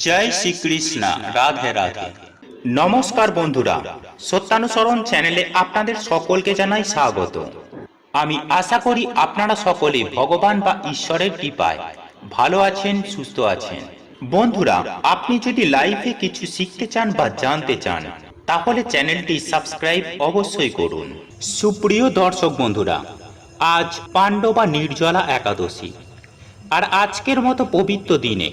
জয় শ্রীকৃষ্ণ। রাধে রাধে। নমস্কার বন্ধুরা, সত্যানুসরণ চ্যানেলে আপনাদের সকলকে জানাই স্বাগত। আমি আশা করি আপনারা সকলে ভগবান বা ঈশ্বরের কৃপায় ভালো আছেন, সুস্থ আছেন। বন্ধুরা, আপনি যদি লাইফে কিছু শিখতে চান বা জানতে চান তাহলে চ্যানেলটি সাবস্ক্রাইব অবশ্যই করুন। সুপ্রিয় দর্শক বন্ধুরা, আজ পাণ্ডবা নির্জলা একাদশী। আর আজকের মতো পবিত্র দিনে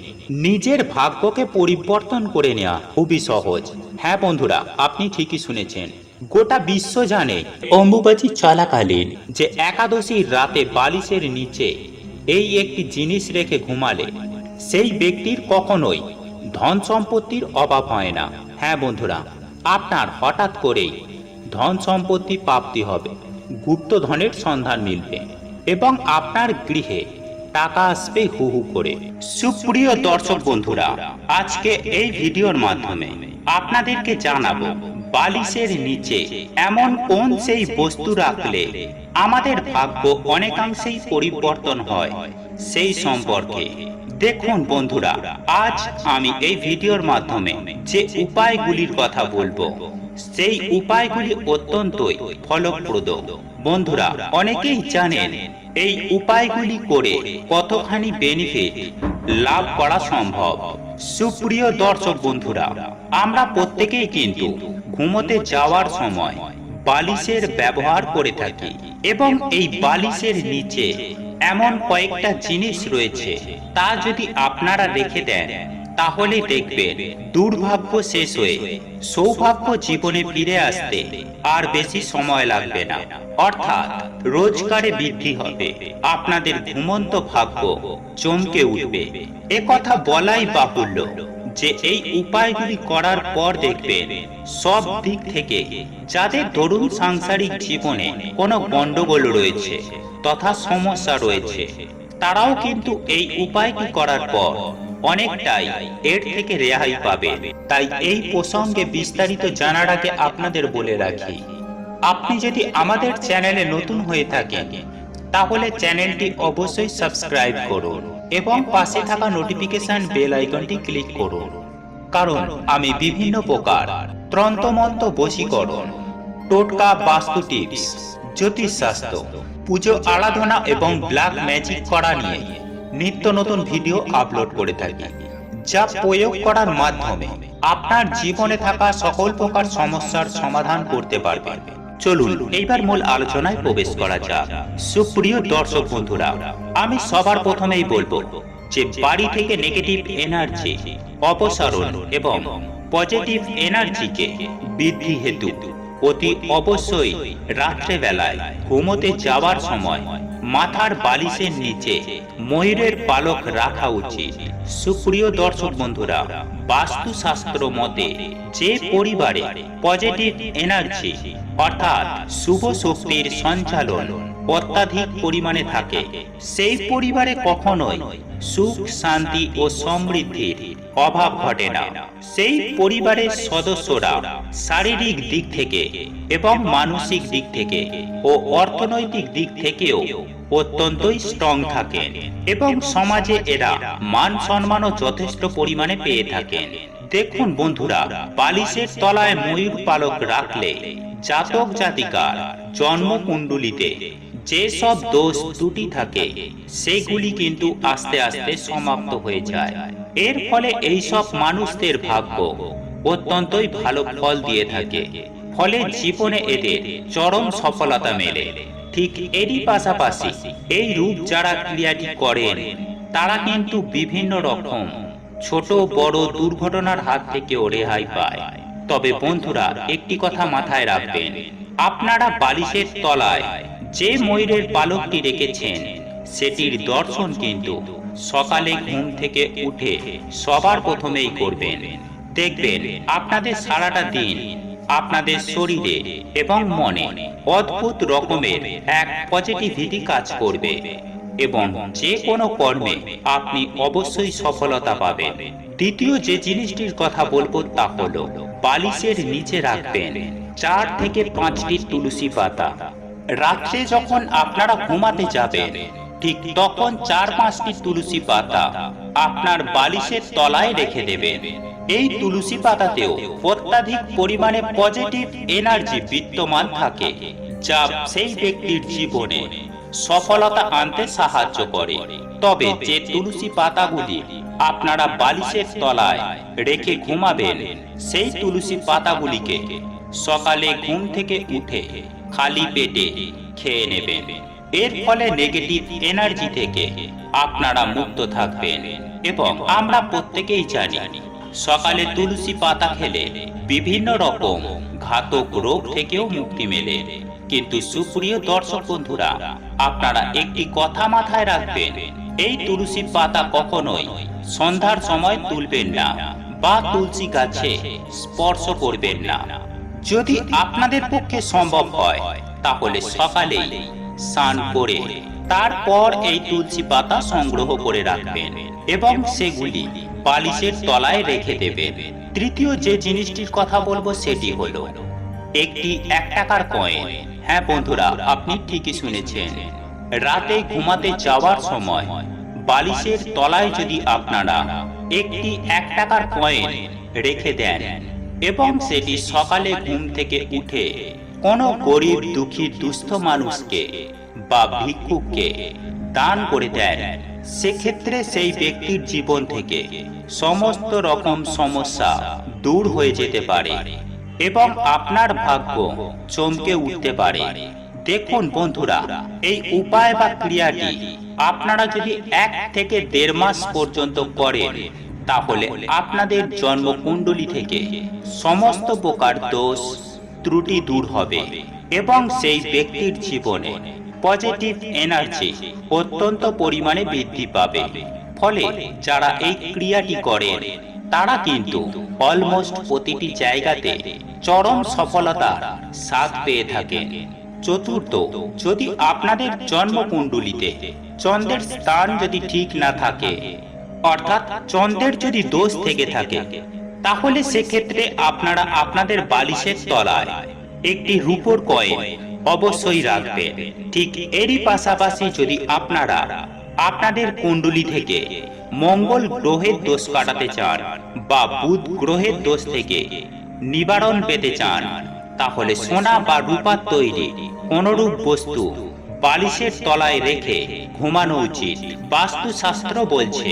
নিজের ভাগ্যকে পরিবর্তন করে নেওয়া খুবই সহজ। হ্যাঁ বন্ধুরা, আপনি ঠিকই শুনেছেন। গোটা বিশ্ব জানে অম্বুবাচী চলাকালীন যে একাদশীর রাতে বালিশের নিচে এই একটি জিনিস রেখে ঘুমালে সেই ব্যক্তির কখনোই ধন সম্পত্তির অভাব হয় না। হ্যাঁ বন্ধুরা, আপনার হঠাৎ করেই ধন সম্পত্তি প্রাপ্তি হবে, গুপ্ত ধনের সন্ধান মিলবে এবং আপনার গৃহে টাকা আসবে হু হু করে। সুপ্রিয় দর্শক বন্ধুরা, আজকে এই ভিডিওর মাধ্যমে আপনাদেরকে জানাবো বালিশের নিচে এমন কোন সেই বস্তু রাখলে আমাদের ভাগ্য অনেকাংশেই পরিবর্তন হয় সেই সম্পর্কে। দেখুন বন্ধুরা, আজ আমি এই ভিডিওর মাধ্যমে যে উপায়গুলির কথা বলবো সেই উপায়গুলি অত্যন্তই ফলপ্রদ। বন্ধুরা, অনেকেই জানেন এই উপায়গুলি করে কতখানি বেনিফিট লাভ করা সম্ভব। সুপ্রিয় দর্শক বন্ধুরা, আমরা প্রত্যেকেই কিন্তু ঘুমোতে যাওয়ার সময় বালিশের ব্যবহার করে থাকি এবং এই বালিশের নিচে এমন কয়েকটা জিনিস রয়েছে, তা যদি আপনারা রেখে দেন তাহলে দেখবেন দুর্ভাগ্য শেষ হয়ে সৌভাগ্য জীবনে ফিরে আসতে আর বেশি সময় লাগবে না। অর্থাৎ রোজগারে বৃদ্ধি হবে, আপনাদের ঘুমন্ত ভাগ্য চমকে উঠবে। এ কথা বলাই বাহুল্য যে এই উপায়গুলি করার পর দেখবেন সব দিক থেকে যাদের ধরুন সাংসারিক জীবনে কোনো গন্ডগোল রয়েছে তথা সমস্যা রয়েছে, তারাও কিন্তু এই উপায়টি করার পর অনেকটাই এর থেকে রেহাই পাবে। তাই এই প্রসঙ্গে বিস্তারিত জানার আগে আপনাদের বলে রাখি, আপনি যদি আমাদের চ্যানেলে নতুন হয়ে থাকেন তাহলে চ্যানেলটি অবশ্যই সাবস্ক্রাইব করুন এবং পাশে থাকা নোটিফিকেশন বেল আইকনটি ক্লিক করুন, কারণ আমি বিভিন্ন প্রকার তন্ত্রমন্ত্র, বশীকরণ, টোটকা, বাস্তু টিপস, জ্যোতিষশাস্ত্র, পুজো আরাধনা এবং ব্ল্যাক ম্যাজিক করা নিয়ে নিত্য নতুন ভিডিও আপলোড করে থাকি, যা প্রয়োগ করার মাধ্যমে আপনার জীবনে থাকা সকল প্রকার সমস্যার সমাধান করতে পারবেন। চলুন এইবার মূল আলোচনায় প্রবেশ করা যাক। সুপ্রিয় দর্শক বন্ধুরা, আমি সবার প্রথমেই বলবো যে বাড়ি থেকে নেগেটিভ এনার্জি অপসারণ এবং পজিটিভ এনার্জিকে বৃদ্ধি হেতু অতি অবশ্যই রাত্রে বেলায় ঘুমোতে যাওয়ার সময় মাথার বালিশের নিচে ময়ূরের পালক রাখা উচিত। সুপ্রিয় দর্শক বন্ধুরা, বাস্তুশাস্ত্র মতে যে পরিবারে পজিটিভ এনার্জি অর্থাৎ শুভ শক্তির সঞ্চালন অত্যাধিক পরিমাণে থাকে সেই পরিবারে কখনোই সুখ, শান্তি ও সমৃদ্ধির অভাব ঘটে না। সেই পরিবারের সদস্যরা শারীরিক দিক থেকে এবং মানসিক দিক থেকে ও অর্থনৈতিক দিক থেকেও অত্যন্তই স্ট্রং থাকেন এবং সমাজে এরা মান সম্মানও যথেষ্ট পরিমাণে পেয়ে থাকেন। দেখুন বন্ধুরা, বালিশের তলায় ময়ূর পালক রাখলে জাতক জাতিকার জন্মকুণ্ডলিতে যেসব দোষ ত্রুটি থাকে সেগুলি কিন্তু আস্তে আস্তে সমাপ্ত হয়ে যায়। এর ফলে এইসব মানুষদের ভাগ্য অত্যন্তই ভালো ফল দিয়ে থাকে, ফলে জীবনে এদের চরম সফলতা মেলে। ঠিক এরই পাশাপাশি এই রূপ যারা ক্রিয়াটি করেন তারা কিন্তু বিভিন্ন রকম ছোট বড় দুর্ঘটনার হাত থেকেও রেহাই পায়। তবে বন্ধুরা, একটি কথা মাথায় রাখবেন, আপনারা বালিশের তলায় যে ময়ূরের পালকটি রেখেছেন সেটির দর্শন কিন্তু সকালে ঘুম থেকে উঠে সবার প্রথমেই করবেন। দেখবেন আপনাদের সারাটা দিন আপনাদের শরীরে এবং মনে অদ্ভুত রকমের এক পজিটিভিটি কাজ করবে এবং যে কোনো কর্মে আপনি অবশ্যই সফলতা পাবেন। দ্বিতীয় যে জিনিসটির কথা বলবো তা হলো বালিশের নিচে রাখবেন 4 থেকে 5টি তুলসী পাতা। রাত্রে যখন আপনারা ঘুমাতে যাবেন ঠিক তখন 4-5টি তুলসী পাতা আপনার বালিশের তলায় রেখে দেবেন। এই তুলসী পাতাতেও অত্যাধিক পরিমাণে পজিটিভ এনার্জি বিদ্যমান থাকে, যা সেই ব্যক্তির জীবনে সফলতা আনতে সাহায্য করে। তবে যে তুলসী পাতাগুলি আপনারা বালিশের তলায় রেখে ঘুমাবেন, সেই তুলসী পাতাগুলিকে সকালে ঘুম থেকে উঠে খালি পেটে খেয়ে নেবেন। এর ফলে নেগেটিভ এনার্জি থেকে আপনারা মুক্ত থাকবেন। এবং আমরা প্রত্যেকেই জানি, সকালে তুলসী পাতা খেলে বিভিন্ন রকম ঘাতক রোগ থেকেও মুক্তি মেলে। কিন্তু সুপ্রিয় দর্শক বন্ধুরা, আপনারা একটি কথা মাথায় রাখবেন, এই তুলসী পাতা কখনোই সন্ধ্যার সময় তুলবেন না বা তুলসী গাছে স্পর্শ করবেন না। যদি আপনাদের পক্ষে সম্ভব হয় তাহলে সকালে স্নান করে তারপর এই তুলসী পাতা সংগ্রহ করে রাখবেন এবং সেগুলি বালিশের তলায় রেখে দেবেন। তৃতীয় যে জিনিসটির কথা বলবো সেটি হলো একটি 1 টাকার কয়েন। হ্যাঁ বন্ধুরা, আপনি ঠিকই শুনেছেন। রাতে ঘুমাতে যাওয়ার সময় বালিশের তলায় যদি আপনারা একটি 1 টাকার কয়েন রেখে দেন এবং সেটি সকালে ঘুম থেকে উঠে কোনো গরিব দুঃখী দুস্থ মানুষকে বা ভিক্ষুককে দান করে দেন, সেক্ষেত্রে সেই ব্যক্তির জীবন থেকে সমস্ত রকম সমস্যা দূর হয়ে যেতে পারে এবং আপনার ভাগ্য চমকে উঠতে পারে। দেখুন বন্ধুরা, এই উপায় বা ক্রিয়াটি আপনারা যদি 1 থেকে 1.5 মাস পর্যন্ত করেন, তাহলে আপনাদের জন্মকুণ্ডলী থেকে সমস্ত প্রকার দোষ ত্রুটি দূর হবে এবং সেই ব্যক্তির জীবনে পজিটিভ এনার্জি অত্যন্ত পরিমাণে বৃদ্ধি পাবে। ফলে যারা এই ক্রিয়াটি করেন তারা কিন্তু অলমোস্ট প্রতিটি জায়গাতে চরম সফলতার স্বাদ পেয়ে থাকেন। চতুর্থ, যদি আপনাদের জন্মকুণ্ডলীতে চন্দ্রের স্থান যদি ঠিক না থাকে, অর্থাৎ চন্দ্রের যদি দোষ থেকে থাকে, তাহলে সেক্ষেত্রে আপনারা আপনাদের বালিশের তলায় একটি রূপোর কয়েন অবশ্যই রাখবেন। ঠিক এরই পাশাপাশি যদি আপনারা আপনাদের কুণ্ডলী থেকে মঙ্গল গ্রহের দোষ কাটাতে চান বা বুধ গ্রহের দোষ থেকে নিবারণ পেতে চান, তাহলে সোনা বা রূপার তৈরি কোনরূপ বস্তু বালিশের তলায় রেখে ঘুমানো উচিত। বাস্তুশাস্ত্র বলছে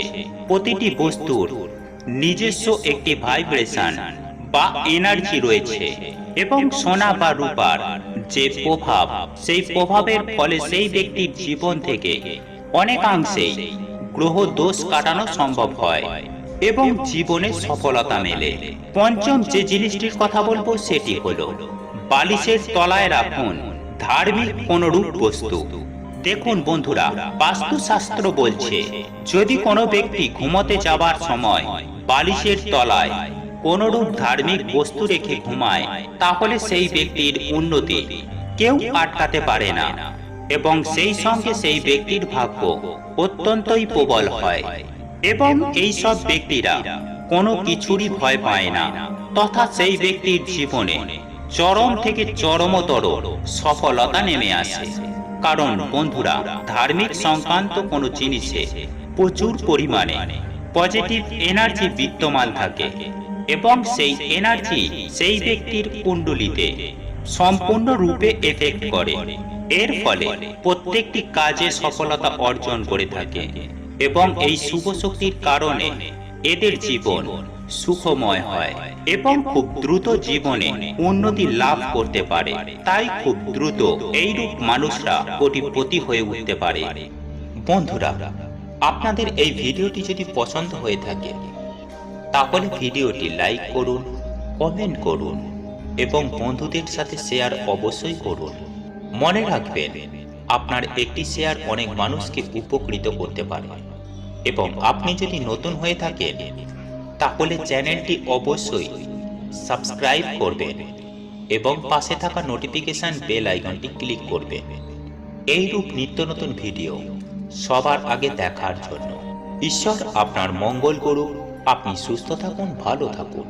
প্রতিটি বস্তুর নিজস্ব একটি ভাইব্রেশন বা এনার্জি রয়েছে এবং সোনা বা রূপার যে প্রভাব, সেই প্রভাবের ফলে সেই ব্যক্তির জীবন থেকে অনেকাংশেই গ্রহ দোষ কাটানো সম্ভব হয় এবং জীবনে সফলতা মেলে। পঞ্চম যে জিনিসটির কথা বলবো সেটি হলো বালিশের তলায় রাখুন ধার্মিক কোনরূপ বস্তু। দেখুন বন্ধুরা, বাস্তুশাস্ত্র বলছে যদি কোনো ব্যক্তি ঘুমোতে যাবার সময় বালিশের তলায় কোনরূপ ধার্মিক বস্তু রেখে ঘুমায়, তাহলে সেই ব্যক্তির উন্নতি কেউ আটকাতে পারে না এবং সেই সঙ্গে সেই ব্যক্তির ভাগ্য অত্যন্তই প্রবল হয় এবং এই সব ব্যক্তিরা কোনো কিছুরই ভয় পায় না, তথা সেই ব্যক্তির জীবনে চরম থেকে চরমতর সফলতা নেমে আসে। কারণ বন্ধুরা, ধার্মিক সংক্রান্ত কোনো জিনিসে প্রচুর পরিমাণে পজিটিভ এনার্জি বিদ্যমান থাকে এবং সেই এনার্জি সেই ব্যক্তির কুণ্ডলীতে সম্পূর্ণরূপে এফেক্ট করে। এর ফলে প্রত্যেকটি কাজে সফলতা অর্জন করে থাকে এবং এই শুভ শক্তির কারণে এদের জীবন সুখময় হয় এবং খুব দ্রুত জীবনে উন্নতি লাভ করতে পারে। তাই খুব দ্রুত এইরূপ মানুষরা কোটিপতি হয়ে উঠতে পারে। বন্ধুরা, আপনাদের এই ভিডিওটি যদি পছন্দ হয়ে থাকে তাহলে ভিডিওটি লাইক করুন, কমেন্ট করুন এবং বন্ধুদের সাথে শেয়ার অবশ্যই করুন। মনে রাখবেন, আপনার একটি শেয়ার অনেক মানুষকে উপকৃত করতে পারে এবং আপনি যদি নতুন হয়ে থাকেন তাহলে চ্যানেলটি অবশ্যই সাবস্ক্রাইব করবেন এবং পাশে থাকা নোটিফিকেশন বেল আইকনটি ক্লিক করবেন এইরূপ নিত্য নতুন ভিডিও সবার আগে দেখার জন্য। ঈশ্বর আপনার মঙ্গল করুক। আপনি সুস্থ থাকুন, ভালো থাকুন।